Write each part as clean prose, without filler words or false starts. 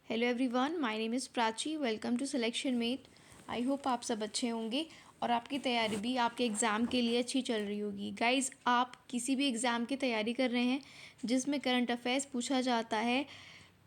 Hello everyone, my name is Prachi. Welcome to Selection Mate. I hope आप सब अच्छे होंगे और आपकी तैयारी भी आपके एग्ज़ाम के लिए अच्छी चल रही होगी। गाइज़, आप किसी भी एग्ज़ाम की तैयारी कर रहे हैं जिसमें करंट अफेयर्स पूछा जाता है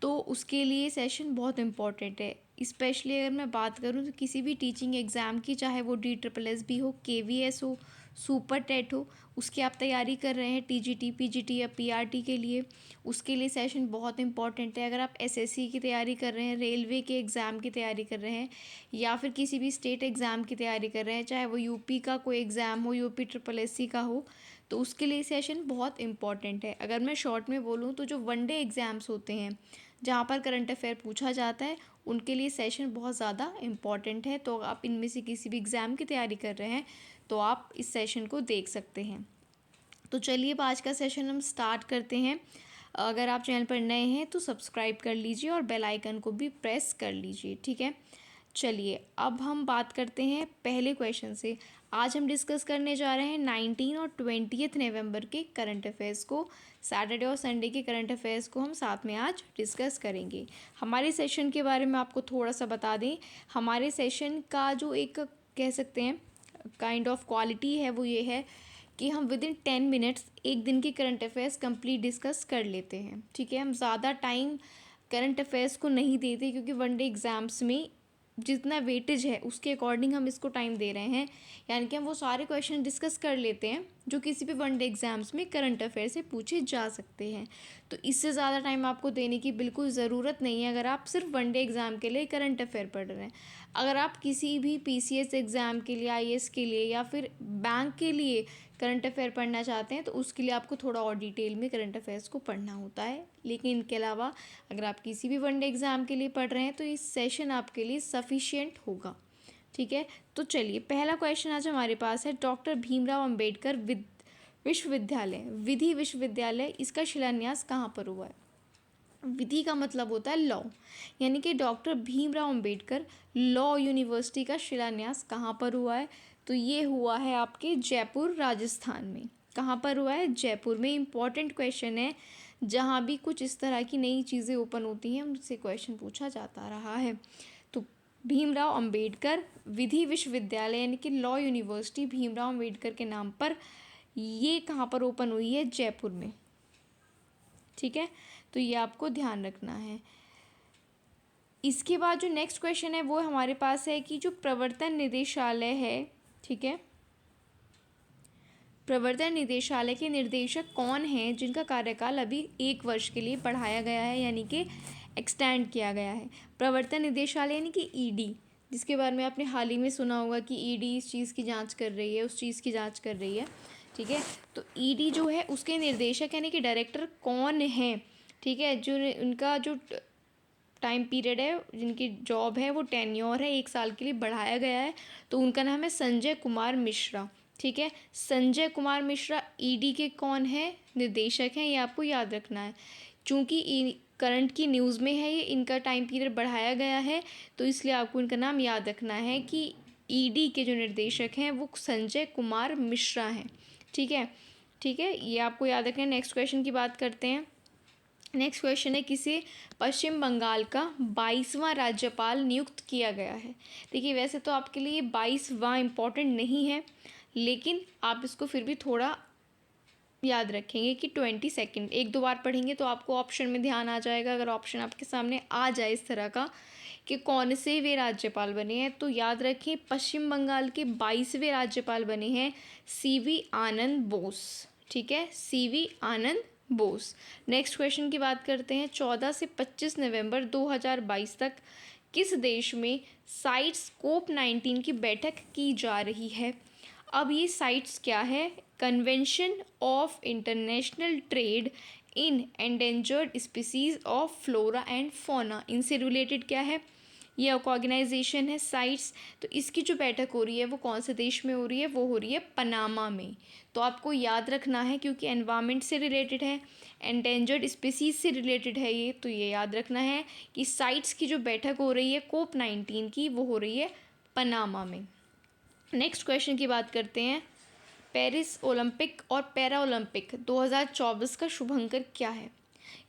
तो उसके लिए सेशन बहुत इम्पॉर्टेंट है। स्पेशली अगर मैं बात करूँ तो किसी भी टीचिंग एग्ज़ाम की, चाहे वो DSSS हो, KVS हो, सुपर टेट हो, उसकी आप तैयारी कर रहे हैं TGT, PGT या PRT के लिए, उसके लिए सेशन बहुत इंपॉर्टेंट है। अगर आप SSC की तैयारी कर रहे हैं, रेलवे के एग्ज़ाम की तैयारी कर रहे हैं या फिर किसी भी स्टेट एग्ज़ाम की तैयारी कर रहे हैं, चाहे वो यूपी का कोई एग्ज़ाम हो, UPSSC का हो, तो उसके लिए सेशन बहुत इंपॉर्टेंट है। अगर मैं शॉर्ट में बोलूँ तो जो वनडे एग्ज़ाम्स होते हैं जहाँ पर करंट अफेयर पूछा जाता है, उनके लिए सेशन बहुत ज़्यादा इम्पॉर्टेंट है। तो आप इनमें से किसी भी एग्ज़ाम की तैयारी कर रहे हैं तो आप इस सेशन को देख सकते हैं। तो चलिए अब आज का सेशन हम स्टार्ट करते हैं। अगर आप चैनल पर नए हैं तो सब्सक्राइब कर लीजिए और बेल आइकन को भी प्रेस कर लीजिए, ठीक है। चलिए अब हम बात करते हैं पहले क्वेश्चन से। आज हम डिस्कस करने जा रहे हैं 19 और 20 नवंबर के करंट अफेयर्स को। सैटरडे और संडे के करंट अफेयर्स को हम साथ में आज डिस्कस करेंगे। हमारे सेशन के बारे में आपको थोड़ा सा बता दें। हमारे सेशन का जो एक कह सकते हैं काइंड ऑफ क्वालिटी है वो ये है कि हम विद इन 10 मिनट्स एक दिन की करंट अफेयर्स कंप्लीट डिस्कस कर लेते हैं, ठीक है। हम ज़्यादा टाइम करंट अफेयर्स को नहीं देते क्योंकि वनडे एग्ज़ाम्स में जितना वेटेज है उसके अकॉर्डिंग हम इसको टाइम दे रहे हैं। यानी कि हम वो सारे क्वेश्चन डिस्कस कर लेते हैं जो किसी भी वनडे एग्ज़ाम्स में करंट अफेयर से पूछे जा सकते हैं। तो इससे ज़्यादा टाइम आपको देने की बिल्कुल ज़रूरत नहीं है अगर आप सिर्फ वनडे एग्ज़ाम के लिए करंट अफेयर पढ़ रहे हैं। अगर आप किसी भी PCS एग्ज़ाम के लिए, IAS के लिए या फिर बैंक के लिए करंट अफेयर पढ़ना चाहते हैं तो उसके लिए आपको थोड़ा और डिटेल में करंट अफेयर्स को पढ़ना होता है। लेकिन इनके अलावा अगर आप किसी भी वनडे एग्ज़ाम के लिए पढ़ रहे हैं तो इस सेशन आपके लिए सफिशिएंट होगा, ठीक है। तो चलिए पहला क्वेश्चन आज हमारे पास है। डॉक्टर भीमराव अंबेडकर विश्वविद्यालय, विधि विश्वविद्यालय, इसका शिलान्यास कहाँ पर हुआ है? विधि का मतलब होता है लॉ, यानी कि doctor Bhimrao Ambedkar law university का शिलान्यास कहाँ पर हुआ है? तो ये हुआ है आपके जयपुर, राजस्थान में। कहाँ पर हुआ है? जयपुर में। इम्पॉर्टेंट क्वेश्चन है, जहाँ भी कुछ इस तरह की नई चीज़ें ओपन होती हैं उनसे क्वेश्चन पूछा जाता रहा है। तो भीमराव अंबेडकर विधि विश्वविद्यालय यानी कि लॉ यूनिवर्सिटी भीमराव अंबेडकर के नाम पर, ये कहाँ पर ओपन हुई है? जयपुर में, ठीक है। तो ये आपको ध्यान रखना है। इसके बाद जो नेक्स्ट क्वेश्चन है वो हमारे पास है कि जो प्रवर्तन निदेशालय है, ठीक है, प्रवर्तन निदेशालय के निदेशक कौन हैं जिनका कार्यकाल अभी 1 वर्ष के लिए बढ़ाया गया है, यानी कि एक्सटेंड किया गया है। प्रवर्तन निदेशालय यानी कि ED, जिसके बारे में आपने हाल ही में सुना होगा कि ED इस चीज़ की जांच कर रही है, उस चीज़ की जांच कर रही है, ठीक है। तो ED जो है उसके निर्देशक यानी कि डायरेक्टर कौन है, ठीक है। जो उनका जो टाइम पीरियड है, जिनकी जॉब है वो टेन्योर है, 1 साल के लिए बढ़ाया गया है। तो उनका नाम है संजय कुमार मिश्रा, ठीक है। संजय कुमार मिश्रा ED के कौन है? निर्देशक हैं। ये आपको याद रखना है। चूँकि करंट की न्यूज़ में है ये, इनका टाइम पीरियड बढ़ाया गया है तो इसलिए आपको इनका नाम याद रखना है कि ED के जो निर्देशक हैं वो संजय कुमार मिश्रा हैं, ठीक है, ठीक है। ये आपको याद रखना है। नेक्स्ट क्वेश्चन की बात करते हैं। नेक्स्ट क्वेश्चन है, किसे पश्चिम बंगाल का 22वां राज्यपाल नियुक्त किया गया है? देखिए वैसे तो आपके लिए 22वां इम्पॉर्टेंट नहीं है, लेकिन आप इसको फिर भी थोड़ा याद रखेंगे कि 22, 1-2 बार पढ़ेंगे तो आपको ऑप्शन में ध्यान आ जाएगा। अगर ऑप्शन आपके सामने आ जाए इस तरह का कि कौन से वे राज्यपाल बने हैं, तो याद रखें पश्चिम बंगाल के 22वें राज्यपाल बने हैं CV आनंद बोस, ठीक है, CV आनंद बोस। नेक्स्ट क्वेश्चन की बात करते हैं। 14 से 25 नवंबर 2022 तक किस देश में साइट्स COP19 की बैठक की जा रही है? अब ये साइट्स क्या है? Convention of international trade in endangered species of flora and fauna, इनसे रिलेटेड क्या है? ये ऑर्गेनाइजेशन है साइट्स। तो इसकी जो बैठक हो रही है वो कौन से देश में हो रही है? वो हो रही है पनामा में। तो आपको याद रखना है क्योंकि एनवायरनमेंट से रिलेटेड है, एंडेंजर्ड स्पीसीज से रिलेटेड है ये, तो ये याद रखना है कि साइट्स की जो बैठक हो रही है COP19 की वो हो रही है पनामा में। नेक्स्ट क्वेश्चन की बात करते हैं। पेरिस ओलंपिक और पैरा ओलंपिक 2024 का शुभंकर क्या है?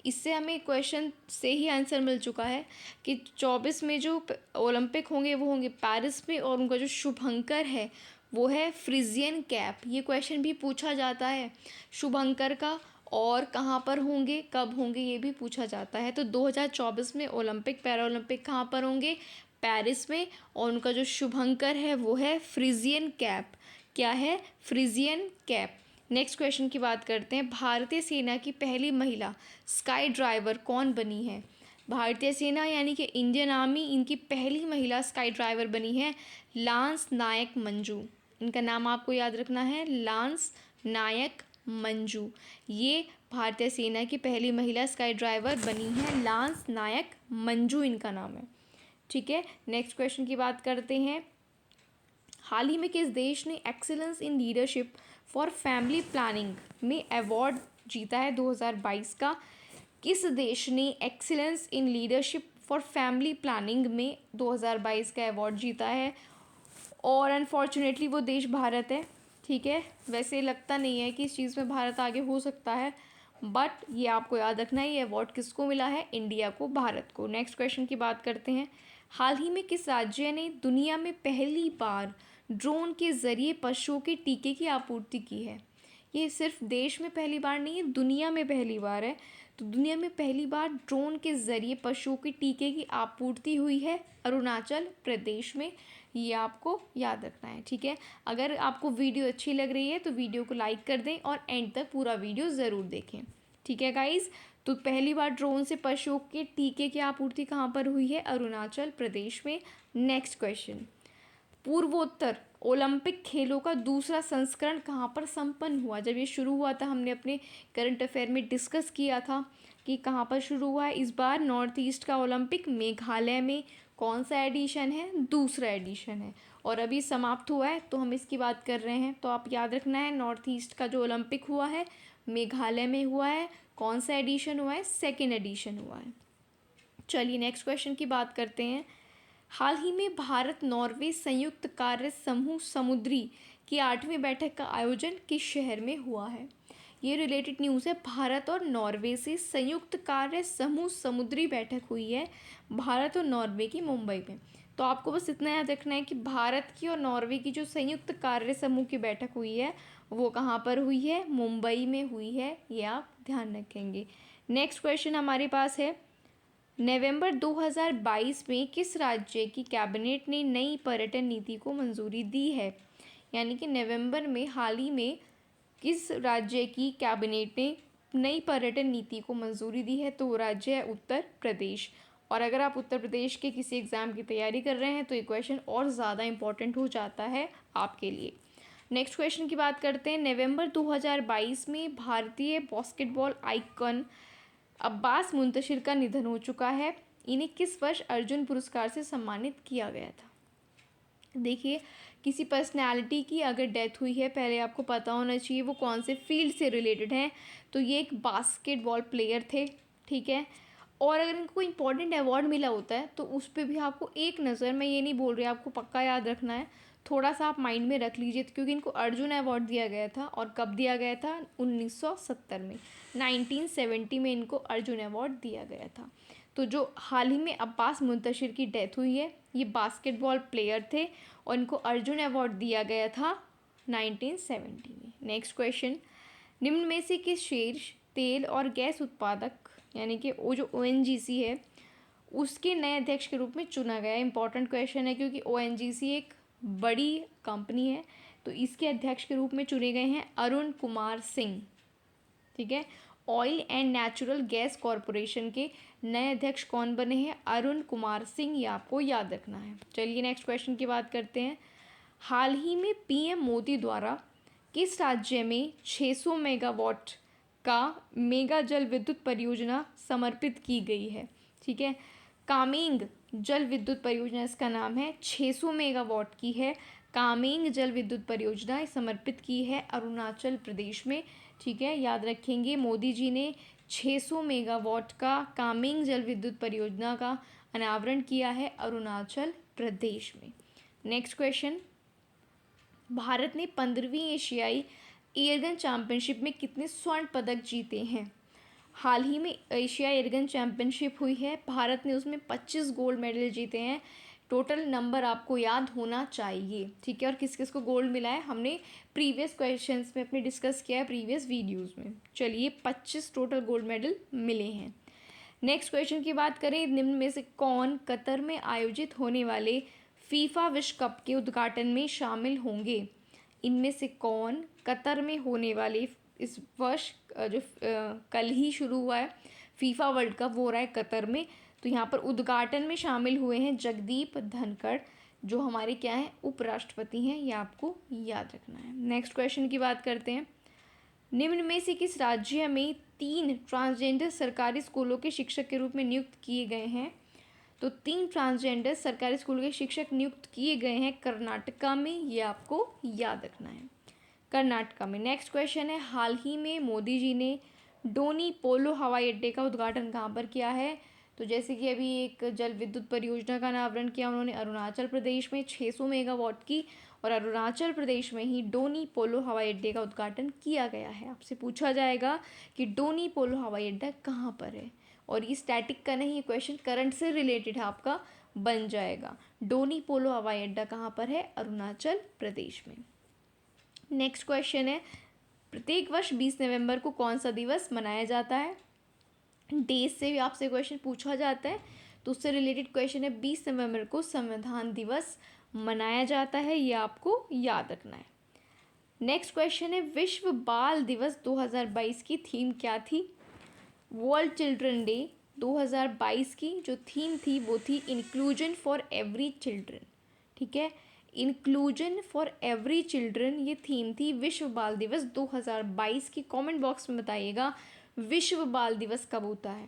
इससे हमें क्वेश्चन से ही आंसर मिल चुका है कि 24 में जो ओलंपिक होंगे वो होंगे पेरिस में, और उनका जो शुभंकर है वो है फ्रिजियन कैप। ये क्वेश्चन भी पूछा जाता है शुभंकर का, और कहाँ पर होंगे, कब होंगे, ये भी पूछा जाता है। तो 2024 में ओलंपिक पैरा ओलंपिक कहाँ पर होंगे, पेरिस में, और उनका जो शुभंकर है वो है फ्रिजियन कैप। क्या है, फ्रिजियन कैप। नेक्स्ट क्वेश्चन की बात करते हैं। भारतीय सेना की पहली महिला स्काई ड्राइवर कौन बनी है। भारतीय सेना यानी कि इंडियन आर्मी, इनकी पहली महिला स्काई ड्राइवर बनी है लांस नायक मंजू। इनका नाम आपको याद रखना है, लांस नायक मंजू। ये भारतीय सेना की पहली महिला स्काई ड्राइवर बनी है, लांस नायक मंजू इनका नाम है। ठीक है, नेक्स्ट क्वेश्चन की बात करते हैं। हाल ही में किस देश ने excellence in leadership for family planning में अवार्ड जीता है 2022 का। किस देश ने excellence in leadership for family planning में 2022 का अवार्ड जीता है, और अनफॉर्चुनेटली वो देश भारत है। ठीक है, वैसे लगता नहीं है कि इस चीज़ में भारत आगे हो सकता है, बट ये आपको याद रखना है, ये अवार्ड किसको मिला है, इंडिया को, भारत को। नेक्स्ट क्वेश्चन की बात करते हैं। हाल ही में किस राज्य ने दुनिया में पहली बार ड्रोन के ज़रिए पशुओं के टीके की आपूर्ति की है। ये सिर्फ देश में पहली बार नहीं है, दुनिया में पहली बार है। तो दुनिया में पहली बार ड्रोन के ज़रिए पशुओं के टीके की आपूर्ति हुई है अरुणाचल प्रदेश में। ये आपको याद रखना है। ठीक है, अगर आपको वीडियो अच्छी लग रही है तो वीडियो को लाइक कर दें और एंड तक पूरा वीडियो ज़रूर देखें। ठीक है गाइज़, तो पहली बार ड्रोन से पशुओं के टीके की आपूर्ति कहाँ पर हुई है, अरुणाचल प्रदेश में। Next question. पूर्वोत्तर ओलंपिक खेलों का दूसरा संस्करण कहाँ पर संपन्न हुआ। जब ये शुरू हुआ था, हमने अपने करंट अफेयर में डिस्कस किया था कि कहाँ पर शुरू हुआ है। इस बार नॉर्थ ईस्ट का ओलंपिक मेघालय में। कौन सा एडिशन है, दूसरा एडिशन है, और अभी समाप्त हुआ है, तो हम इसकी बात कर रहे हैं। तो आप याद रखना है, नॉर्थ ईस्ट का जो ओलंपिक हुआ है मेघालय में हुआ है। कौन सा एडिशन हुआ है, सेकेंड एडिशन हुआ है। चलिए नेक्स्ट क्वेश्चन की बात करते हैं। हाल ही में भारत नॉर्वे संयुक्त कार्य समूह समुद्री की 8वीं बैठक का आयोजन किस शहर में हुआ है। ये रिलेटेड न्यूज़ है। भारत और नॉर्वे से संयुक्त कार्य समूह समुद्री बैठक हुई है भारत और नॉर्वे की, मुंबई में। तो आपको बस इतना याद रखना है कि भारत की और नॉर्वे की जो संयुक्त कार्य समूह की बैठक हुई है वो कहाँ पर हुई है, मुंबई में हुई है। ये आप ध्यान रखेंगे। नेक्स्ट क्वेश्चन हमारे पास है। नवंबर 2022 में किस राज्य की कैबिनेट ने नई पर्यटन नीति को मंजूरी दी है। यानी कि नवंबर में हाल ही में किस राज्य की कैबिनेट ने नई पर्यटन नीति को मंजूरी दी है, तो वो राज्य है उत्तर प्रदेश। और अगर आप उत्तर प्रदेश के किसी एग्ज़ाम की तैयारी कर रहे हैं तो ये क्वेश्चन और ज़्यादा इंपॉर्टेंट हो जाता है आपके लिए। नेक्स्ट क्वेश्चन की बात करते हैं। नवंबर 2022 में भारतीय बास्केटबॉल आइकन अब्बास मुंतशिर का निधन हो चुका है। इन्हें किस वर्ष अर्जुन पुरस्कार से सम्मानित किया गया था। देखिए, किसी पर्सनैलिटी की अगर डेथ हुई है, पहले आपको पता होना चाहिए वो कौन से फील्ड से रिलेटेड हैं। तो ये एक बास्केटबॉल प्लेयर थे। ठीक है, और अगर इनको कोई इंपॉर्टेंट अवार्ड मिला होता है तो उस पर भी आपको एक नज़र, मैं ये नहीं बोल रही आपको पक्का याद रखना है, थोड़ा सा आप माइंड में रख लीजिए, क्योंकि इनको अर्जुन अवार्ड दिया गया था। और कब दिया गया था, 1970 में, 1970 में इनको अर्जुन अवार्ड दिया गया था। तो जो हाल ही में अब्बास मुंतशिर की डेथ हुई है, ये बास्केटबॉल प्लेयर थे और इनको अर्जुन अवार्ड दिया गया था 1970 में। Next question. निम्न में से किस शीर्ष तेल और गैस उत्पादक यानी कि वो जो ONGC है उसके नए अध्यक्ष के रूप में चुना गया। इंपॉर्टेंट क्वेश्चन है क्योंकि ONGC एक बड़ी कंपनी है, तो इसके अध्यक्ष के रूप में चुने गए हैं अरुण कुमार सिंह। ठीक है, oil and natural gas corporation के नए अध्यक्ष कौन बने हैं, अरुण कुमार सिंह। ये आपको याद रखना है। चलिए नेक्स्ट क्वेश्चन की बात करते हैं। हाल ही में PM मोदी द्वारा किस राज्य में 600 मेगावाट का मेगा जल विद्युत परियोजना समर्पित की गई है। ठीक है, कामेंग जल विद्युत परियोजना इसका नाम है, 600 मेगावाट की है। कामेंग जल विद्युत परियोजना समर्पित की है अरुणाचल प्रदेश में। ठीक है, याद रखेंगे, मोदी जी ने 600 मेगावाट का कामेंग जल विद्युत परियोजना का अनावरण किया है अरुणाचल प्रदेश में। Next question. भारत ने 15वीं एशियाई एयरगन चैंपियनशिप में कितने स्वर्ण पदक जीते हैं। हाल ही में एशिया एयरगन चैम्पियनशिप हुई है, भारत ने उसमें 25 गोल्ड मेडल जीते हैं। टोटल नंबर आपको याद होना चाहिए, ठीक है। और किस किस को गोल्ड मिला है हमने प्रीवियस क्वेश्चंस में अपने डिस्कस किया है, प्रीवियस वीडियोस में। चलिए 25 टोटल गोल्ड मेडल मिले हैं। नेक्स्ट क्वेश्चन की बात करें, निम्न में से कौन कतर में आयोजित होने वाले फीफा विश्व कप के उद्घाटन में शामिल होंगे। इनमें से कौन कतर में होने वाले इस वर्ष जो कल ही शुरू हुआ है फीफा वर्ल्ड कप, वो हो रहा है कतर में। तो यहाँ पर उद्घाटन में शामिल हुए हैं जगदीप धनखड़, जो हमारे क्या हैं उपराष्ट्रपति हैं, ये आपको याद रखना है। नेक्स्ट क्वेश्चन की बात करते हैं, निम्न में से किस राज्य में 3 ट्रांसजेंडर सरकारी स्कूलों के शिक्षक के रूप में नियुक्त किए गए हैं। तो 3 ट्रांसजेंडर सरकारी स्कूलों के शिक्षक नियुक्त किए गए हैं कर्नाटका में, ये आपको याद रखना है, कर्नाटका में। नेक्स्ट क्वेश्चन है, हाल ही में मोदी जी ने डोनी पोलो हवाई अड्डे का उद्घाटन कहाँ पर किया है। तो जैसे कि अभी एक जल विद्युत परियोजना का अनावरण किया उन्होंने अरुणाचल प्रदेश में 600 मेगावाट की, और अरुणाचल प्रदेश में ही डोनी पोलो हवाई अड्डे का उद्घाटन किया गया है। आपसे पूछा जाएगा कि डोनी पोलो हवाई अड्डा कहाँ पर है, और ये स्टैटिक का नहीं, क्वेश्चन करंट से रिलेटेड है, आपका बन जाएगा। डोनी पोलो हवाई अड्डा कहाँ पर है, अरुणाचल प्रदेश में। नेक्स्ट क्वेश्चन है, प्रत्येक वर्ष 20 नवंबर को कौन सा दिवस मनाया जाता है। डेज से भी आपसे क्वेश्चन पूछा जाता है, तो उससे रिलेटेड क्वेश्चन है, 20 नवंबर को संविधान दिवस मनाया जाता है, ये आपको याद रखना है। नेक्स्ट क्वेश्चन है, विश्व बाल दिवस 2022 की थीम क्या थी। वर्ल्ड चिल्ड्रन डे 2022 की जो थीम थी वो थी इंक्लूजन फॉर एवरी चिल्ड्रन, ठीक है। इंक्लूजन फॉर एवरी चिल्ड्रन ये थीम थी विश्व बाल दिवस 2022 की। कमेंट बॉक्स में बताइएगा विश्व बाल दिवस कब होता है।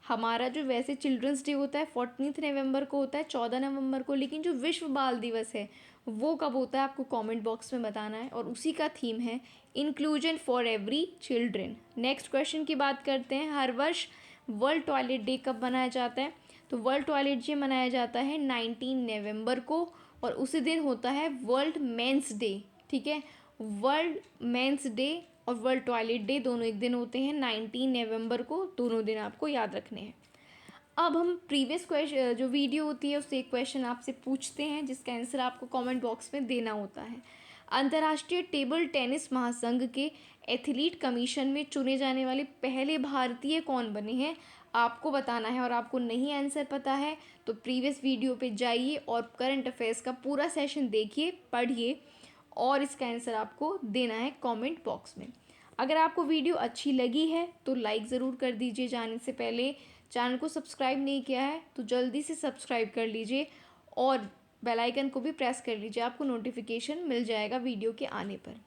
हमारा जो वैसे चिल्ड्रंस डे होता है 14 नवंबर को होता है, 14 नवंबर को, लेकिन जो विश्व बाल दिवस है वो कब होता है आपको कमेंट बॉक्स में बताना है, और उसी का थीम है inclusion for every children. Next question की बात करते हैं, हर वर्ष वर्ल्ड टॉयलेट डे कब मनाया जाता है। तो वर्ल्ड टॉयलेट डे मनाया जाता है 19 नवंबर को, और उसी दिन होता है वर्ल्ड मेंस डे, ठीक है। वर्ल्ड मेंस डे और वर्ल्ड टॉयलेट डे दोनों एक दिन होते हैं 19 नवंबर को, दोनों दिन आपको याद रखने हैं। अब हम प्रीवियस क्वेश्चन जो वीडियो होती है उससे एक क्वेश्चन आपसे पूछते हैं, जिसका आंसर आपको कमेंट बॉक्स में देना होता है। अंतर्राष्ट्रीय टेबल टेनिस महासंघ के एथलीट कमीशन में चुने जाने वाले पहले भारतीय कौन बने हैं, आपको बताना है। और आपको नहीं आंसर पता है तो प्रीवियस वीडियो पे जाइए और करंट अफेयर्स का पूरा सेशन देखिए, पढ़िए, और इसका आंसर आपको देना है कमेंट बॉक्स में। अगर आपको वीडियो अच्छी लगी है तो लाइक ज़रूर कर दीजिए। जाने से पहले चैनल को सब्सक्राइब नहीं किया है तो जल्दी से सब्सक्राइब कर लीजिए, और बेल आइकन को भी प्रेस कर लीजिए, आपको नोटिफिकेशन मिल जाएगा वीडियो के आने पर।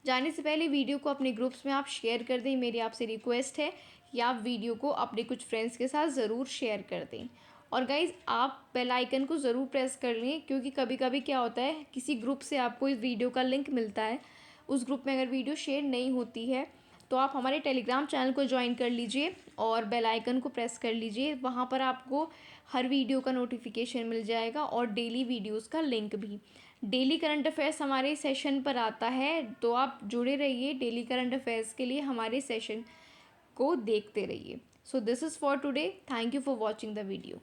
जाने से पहले वीडियो को अपने ग्रुप्स में आप शेयर कर दें, मेरी आपसे रिक्वेस्ट है कि आप वीडियो को अपने कुछ फ्रेंड्स के साथ ज़रूर शेयर कर दें। और गाइज़ आप बेल आइकन को ज़रूर प्रेस कर लें, क्योंकि कभी कभी क्या होता है किसी ग्रुप से आपको इस वीडियो का लिंक मिलता है, उस ग्रुप में अगर वीडियो शेयर नहीं होती है तो आप हमारे टेलीग्राम चैनल को ज्वाइन कर लीजिए और बेल आइकन को प्रेस कर लीजिए। वहाँ पर आपको हर वीडियो का नोटिफिकेशन मिल जाएगा, और डेली वीडियोस का लिंक भी। डेली करंट अफेयर्स हमारे सेशन पर आता है, तो आप जुड़े रहिए डेली करंट अफेयर्स के लिए, हमारे सेशन को देखते रहिए। So this is for today, thank you for watching the video.